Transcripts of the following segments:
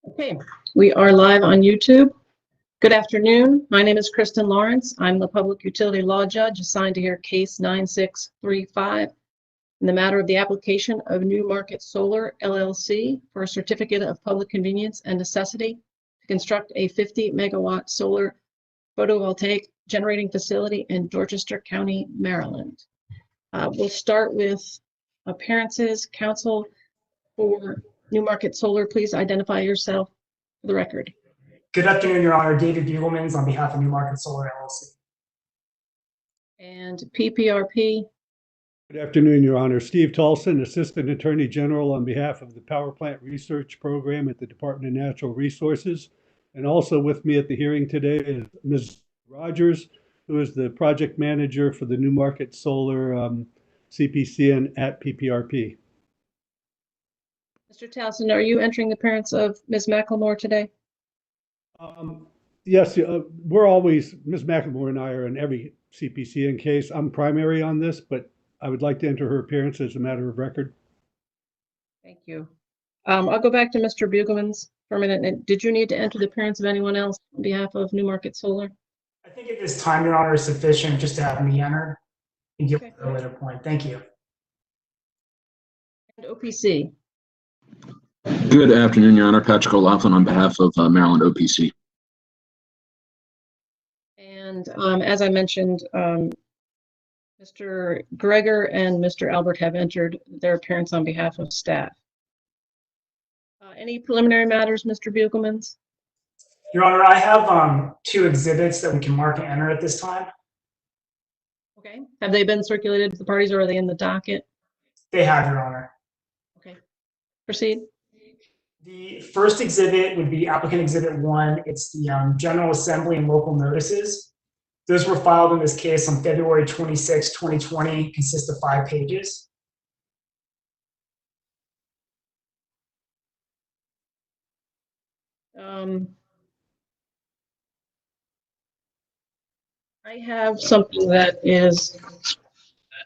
Okay, we are live on YouTube. Good afternoon. My name is Kristen Lawrence. I'm the Public Utility Law Judge assigned to hear case 9635 in the matter of the application of New Market Solar LLC for a certificate of public convenience and necessity to construct a 50 megawatt solar photovoltaic generating facility in Dorchester County, Maryland. We'll start with appearances. Counsel for New Market Solar, please identify yourself for the record. Good afternoon, Your Honor. David Bugelmans on behalf of New Market Solar LLC. And PPRP. Good afternoon, Your Honor. Steve Tolson, Assistant Attorney General on behalf of the Power Plant Research Program at the Department of Natural Resources. And also with me at the hearing today is Ms. Rogers, who is the Project Manager for the New Market Solar CPCN at PPRP. Mr. Towson, are you entering the appearance of Ms. McLemore today? Yes, we're always, Ms. McLemore and I are in every CPCN case. I'm primary on this, but I would like to enter her appearance as a matter of record. Thank you. I'll go back to Mr. Bugelmans for a minute. Did you need to enter the appearance of anyone else on behalf of New Market Solar? I think at this time, Your Honor, is sufficient just to have me enter and give Okay. a later point. Thank you. And OPC. Good afternoon, Your Honor. Patrick O'Laughlin on behalf of Maryland OPC. And as I mentioned, Mr. Gregor and Mr. Albert have entered their appearance on behalf of staff. Any preliminary matters, Mr. Bugelmans? Your Honor, I have two exhibits that we can mark and enter at this time. Okay. Have they been circulated to the parties or are they in the docket? They have, Your Honor. Okay. Proceed. The first exhibit would be applicant exhibit 1. It's the General Assembly and local notices. Those were filed in this case on February 26, 2020, consist of 5 pages. I have something that is,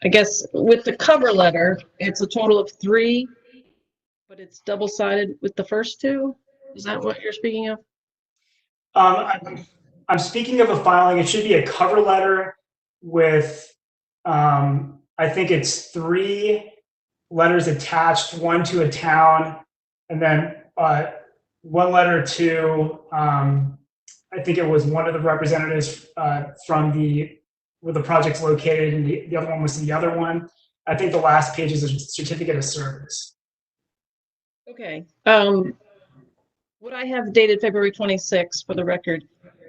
I guess, with the cover letter, it's a total of 3, but it's double-sided with the first 2. Is that what you're speaking of? I'm speaking of a filing. It should be a cover letter with, I think it's 3 letters attached, 1 to a town, and then 1 letter to, I think it was one of the representatives from where the project's located, and the other one was the other one. I think the last page is a certificate of service. Okay. What I have dated February 26 for the record,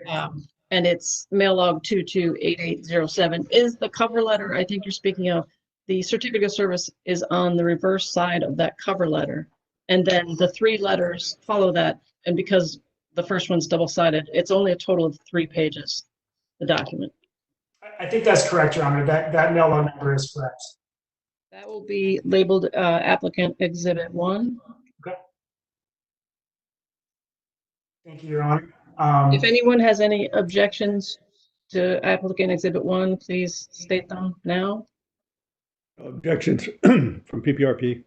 and it's mail log 228807, is the cover letter I think you're speaking of. The certificate of service is on the reverse side of that cover letter. And then the 3 letters follow that. And because the first one's double-sided, it's only a total of 3 pages, the document. I think that's correct, Your Honor. That mail log number is correct. That will be labeled applicant exhibit 1. Okay. Thank you, Your Honor. If anyone has any objections to applicant exhibit 1, please state them now. Objections from PPRP.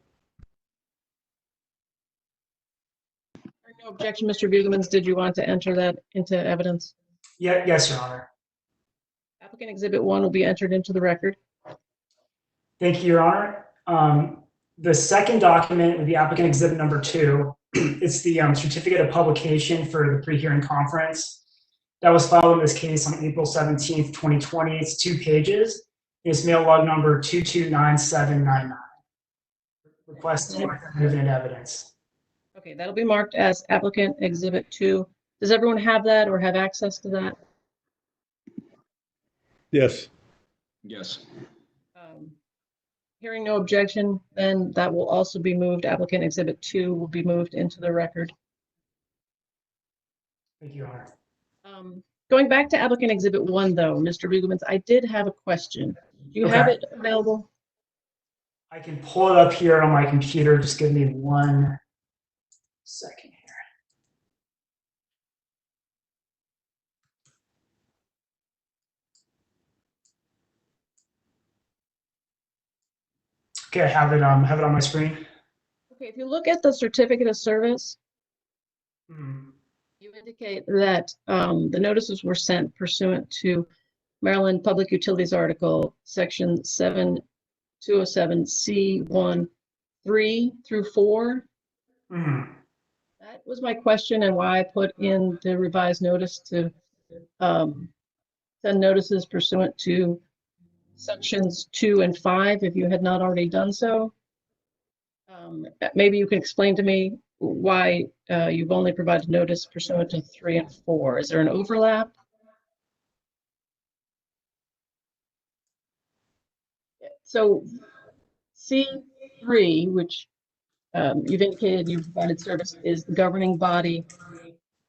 No objection, Mr. Bugelmans. Did you want to enter that into evidence? Yes, Your Honor. Applicant exhibit 1 will be entered into the record. Thank you, Your Honor. The second document would be applicant exhibit number 2. It's the certificate of publication for the pre-hearing conference. That was filed in this case on April 17th, 2020. It's 2 pages. It's mail log number 229799. Request to move in evidence. Okay, that'll be marked as applicant exhibit 2. Does everyone have that or have access to that? Yes. Yes. Hearing no objection, then that will also be moved. Applicant exhibit 2 will be moved into the record. Thank you, Your Honor. Going back to applicant exhibit 1, though, Mr. Bugelmans, I did have a question. Do you have it available? I can pull it up here on my computer. Just give me 1 second here. Okay, I have it on my screen. Okay, if you look at the certificate of service, Mhm. You indicate that the notices were sent pursuant to Maryland Public Utilities Article, Section 7207C1, 3 through 4. Mhm. That was my question and why I put in the revised notice to send notices pursuant to sections 2 and 5, if you had not already done so. Maybe you can explain to me why you've only provided notice pursuant to 3 and 4. Is there an overlap? So C3, which you've indicated you provided service, is the governing body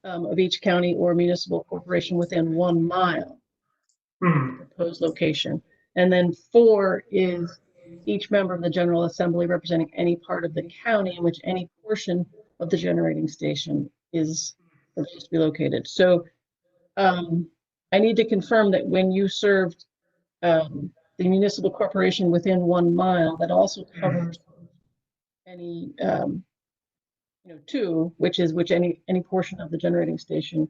of each county or municipal corporation within 1 mile of the Mhm. proposed location. And then 4 is each member of the General Assembly representing any part of the county in which any portion of the generating station is supposed to be located. So I need to confirm that when you served the municipal corporation within 1 mile, that also covers any 2, which any portion of the generating station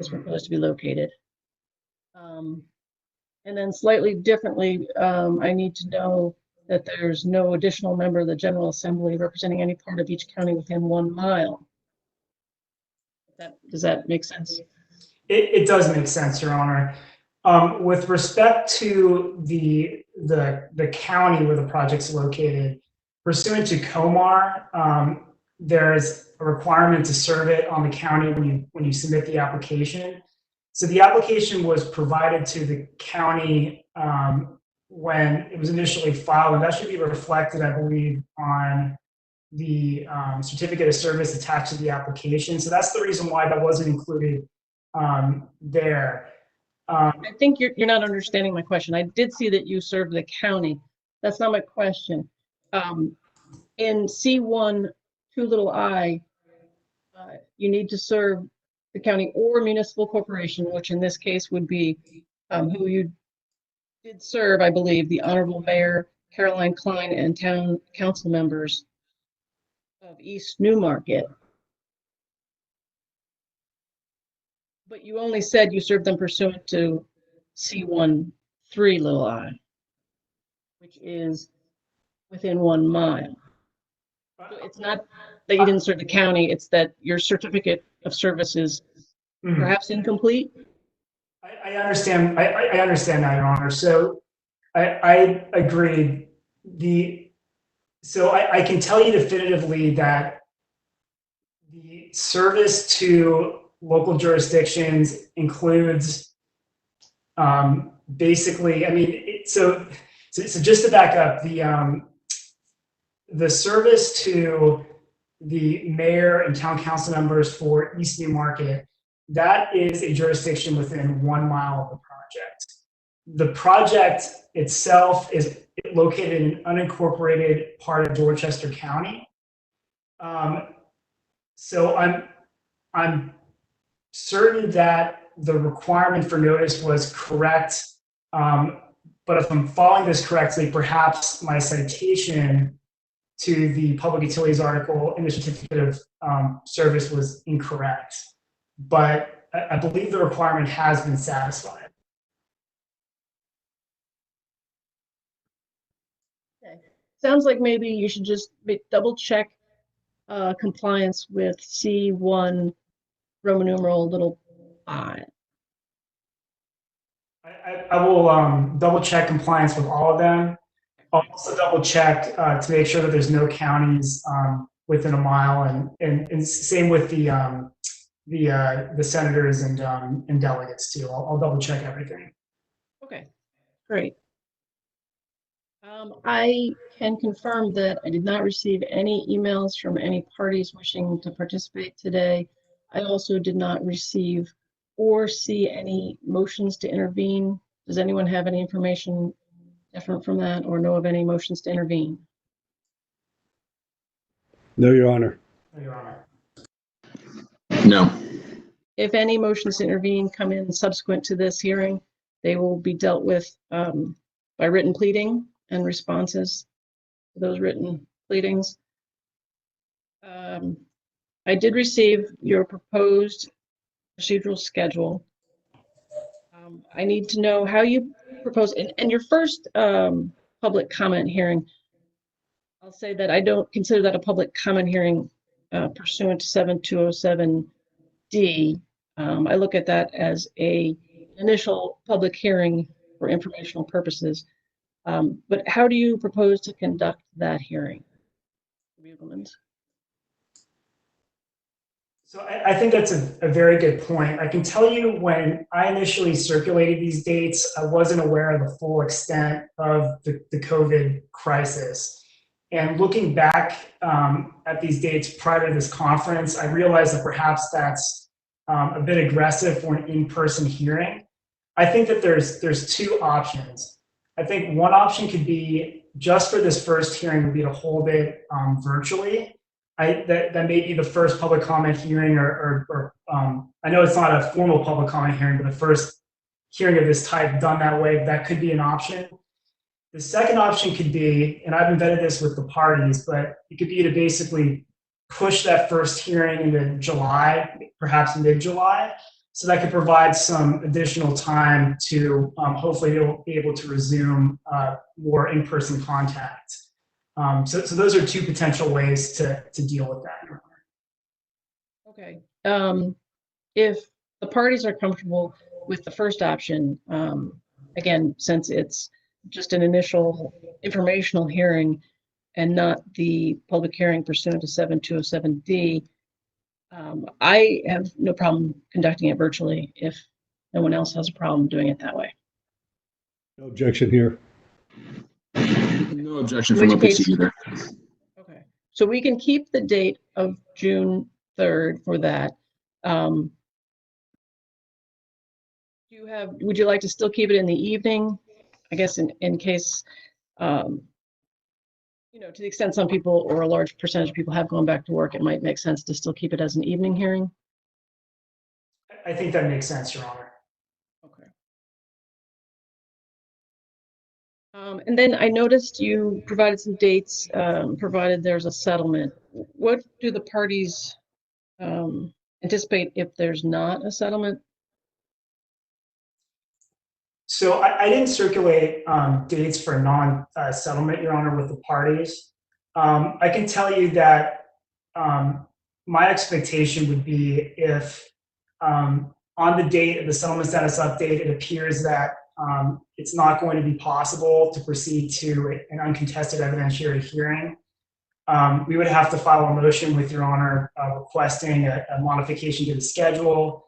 is proposed to be located. And then slightly differently, I need to know that there's no additional member of the General Assembly representing any part of each county within 1 mile. Does that make sense? It does make sense, Your Honor. With respect to the county where the project's located, pursuant to COMAR, there's a requirement to serve it on the county when you submit the application. So the application was provided to the county when it was initially filed, and that should be reflected, I believe, on the certificate of service attached to the application. So that's the reason why that wasn't included there. I think you're not understanding my question. I did see that you served the county. That's not my question. In C1, 2 little I, you need to serve the county or municipal corporation, which in this case would be who you did serve, I believe, the Honorable Mayor Caroline Klein and town council members of East Newmarket. But you only said you served them pursuant to C1, 3 little I, which is within 1 mile. So it's not that you didn't serve the county, it's that your certificate of service is perhaps incomplete. I understand. I understand that, Your Honor. So I agree. So I can tell you definitively that the service to local jurisdictions includes basically. I mean, so just to back up, the service to the mayor and town council members for East Newmarket, that is a jurisdiction within 1 mile of the project. The project itself is located in an unincorporated part of Dorchester County. So I'm certain that the requirement for notice was correct. But if I'm following this correctly, perhaps my citation to the public utilities article in the certificate of service was incorrect. But I believe the requirement has been satisfied. Okay. Sounds like maybe you should just double check compliance with C1 Roman numeral little I. I will double check compliance with all of them. I'll also double check to make sure that there's no counties within a mile, and same with the senators and delegates too. I'll double check everything. Okay, great. I can confirm that I did not receive any emails from any parties wishing to participate today. I also did not receive or see any motions to intervene. Does anyone have any information different from that or know of any motions to intervene? No, Your Honor. Your Honor. No. If any motions to intervene come in subsequent to this hearing, they will be dealt with by written pleading and responses to those written pleadings. I did receive your proposed procedural schedule. I need to know how you propose, and your first public comment hearing, I'll say that I don't consider that a public comment hearing pursuant to 7207D. I look at that as a initial public hearing for informational purposes. But how do you propose to conduct that hearing? Buglemans? So I think that's a very good point. I can tell you when I initially circulated these dates, I wasn't aware of the full extent of the COVID crisis. And looking back at these dates prior to this conference, I realized that perhaps that's a bit aggressive for an in-person hearing. I think that there's two options. I think one option could be just for this first hearing would be to hold it virtually. That may be the first public comment hearing, or I know it's not a formal public comment hearing, but the first hearing of this type done that way, that could be an option. The second option could be, and I've embedded this with the parties, but it could be to basically push that first hearing into July, perhaps mid-July, so that could provide some additional time to hopefully be able to resume more in-person contact. So those are two potential ways to deal with that. Okay. If the parties are comfortable with the first option, again, since it's just an initial informational hearing and not the public hearing pursuant to 7207D, I have no problem conducting it virtually if no one else has a problem doing it that way. No objection here. No objection In from which what I see case- either. Okay, so we can keep the date of June 3rd for that. Would you like to still keep it in the evening? I guess in case, to the extent some people or a large percentage of people have gone back to work, it might make sense to still keep it as an evening hearing. I think that makes sense, Your Honor. Okay. And then I noticed you provided some dates, provided there's a settlement. What do the parties anticipate if there's not a settlement? So I didn't circulate dates for non-settlement, Your Honor, with the parties. I can tell you that my expectation would be if on the date of the settlement status update, it appears that it's not going to be possible to proceed to an uncontested evidentiary hearing. We would have to file a motion with Your Honor requesting a modification to the schedule,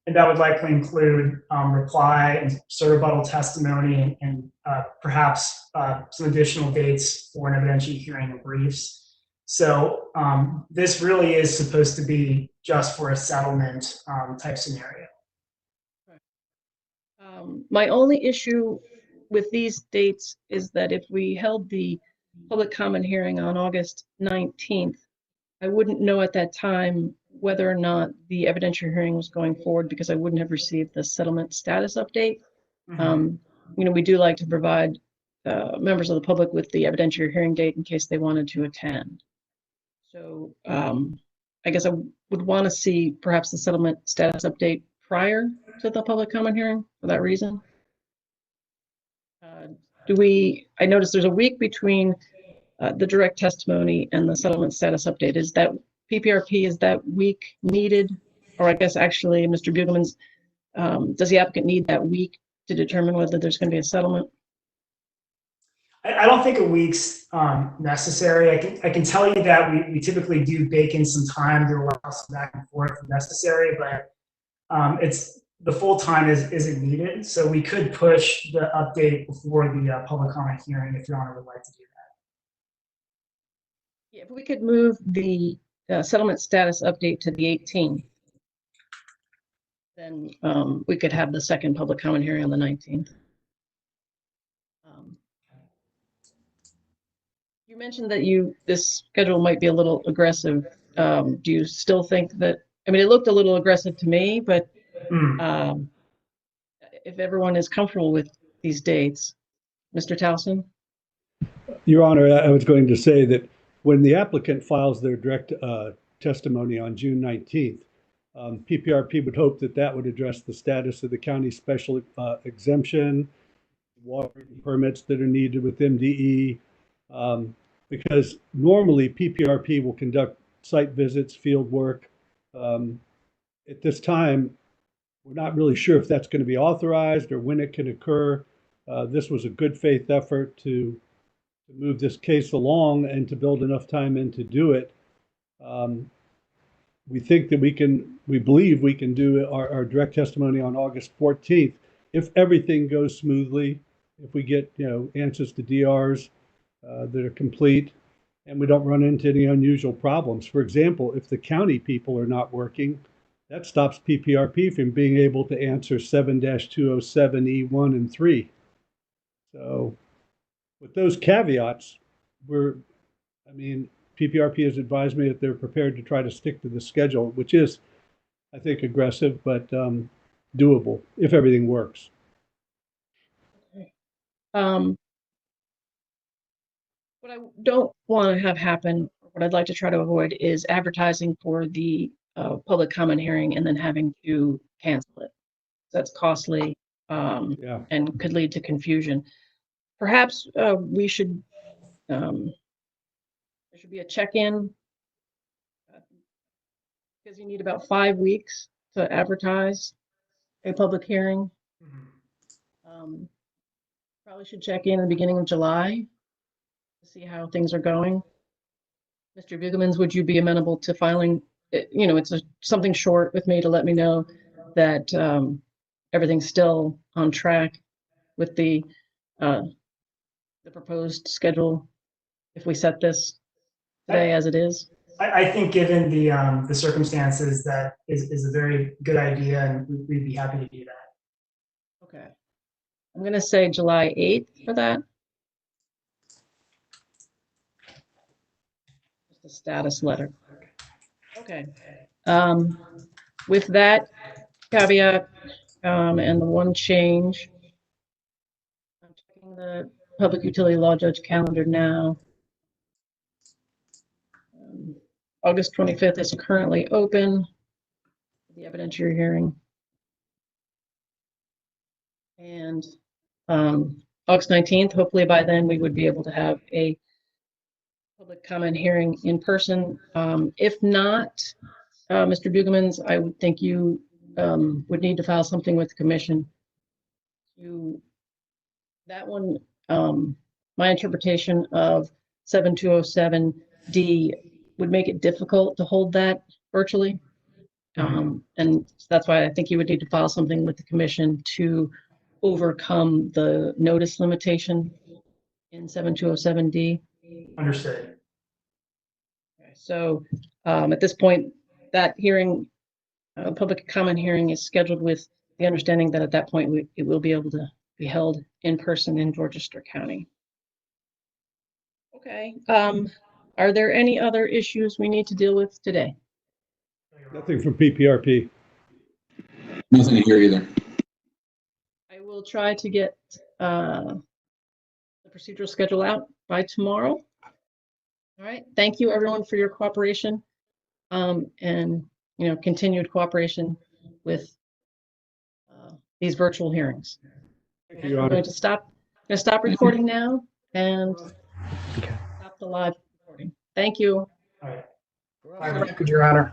and that would likely include reply and rebuttal testimony and perhaps some additional dates for an evidentiary hearing and briefs. So this really is supposed to be just for a settlement type scenario. My only issue with these dates is that if we held the public comment hearing on August 19th, I wouldn't know at that time whether or not the evidentiary hearing was going forward because I wouldn't have received the settlement status update. Mm-hmm. We do like to provide members of the public with the evidentiary hearing date in case they wanted to attend. So I guess I would want to see perhaps the settlement status update prior to the public comment hearing for that reason. I noticed there's a week between the direct testimony and the settlement status update. Is that PPRP, is that week needed? Or I guess actually, Mr. Bugelmans, does the applicant need that week to determine whether there's going to be a settlement? I don't think a week's necessary. I can tell you that we typically do bake in some time to allow some back and forth if necessary, but it's the full time isn't needed. So we could push the update before the public comment hearing if Your Honor would like to do that. Yeah, if we could move the settlement status update to the 18th, then we could have the second public comment hearing on the 19th. You mentioned that this schedule might be a little aggressive. Do you still think that, it looked a little aggressive to me, but if everyone is comfortable with these dates, Mr. Towson? Your Honor, I was going to say that when the applicant files their direct testimony on June 19th. PPRP would hope that that would address the status of the county special exemption, water permits that are needed with MDE, because normally PPRP will conduct site visits, field work. At this time, we're not really sure if that's going to be authorized or when it can occur. This was a good faith effort to move this case along and to build enough time in to do it. We think that we believe we can do our direct testimony on August 14th if everything goes smoothly, if we get answers to DRs that are complete, and we don't run into any unusual problems. For example, if the county people are not working, that stops PPRP from being able to answer 7-207E1 and 3. So with those caveats, PPRP has advised me that they're prepared to try to stick to the schedule, which is, I think, aggressive, but doable if everything works. Okay. What I don't want to have happen, what I'd like to try to avoid is advertising for the public comment hearing and then having to cancel it. That's costly and could lead to confusion. Perhaps we should, there should be a check-in because you need about 5 weeks to advertise a public hearing. Probably should check in the beginning of July to see how things are going. Mr. Bugemans, would you be amenable to filing? It's something short with me to let me know that everything's still on track with the proposed schedule if we set this today as it is. I think given the circumstances, that is a very good idea, and we'd be happy to do that. Okay. I'm going to say July 8th for that. Just a status letter. Okay. With that caveat and the one change, I'm checking the Public Utility Law Judge calendar now. August 25th is currently open, the evidentiary hearing. And August 19th, hopefully by then we would be able to have a public comment hearing in person. If not, Mr. Bugemans, I would think you would need to file something with the commission. That one, my interpretation of 7207D would make it difficult to hold that virtually. And that's why I think you would need to file something with the commission to overcome the notice limitation in 7207D. Understood. Okay, so at this point, that hearing, public comment hearing is scheduled with the understanding that at that point it will be able to be held in person in Dorchester County. Okay. Are there any other issues we need to deal with today? Nothing from PPRP. Nothing here either. I will try to get the procedural schedule out by tomorrow. All right. Thank you, everyone, for your cooperation and continued cooperation with these virtual hearings. Thank you, Your I'm Honor. going to stop recording now and stop the live recording. Thank you. All right. Bye, Your Honor.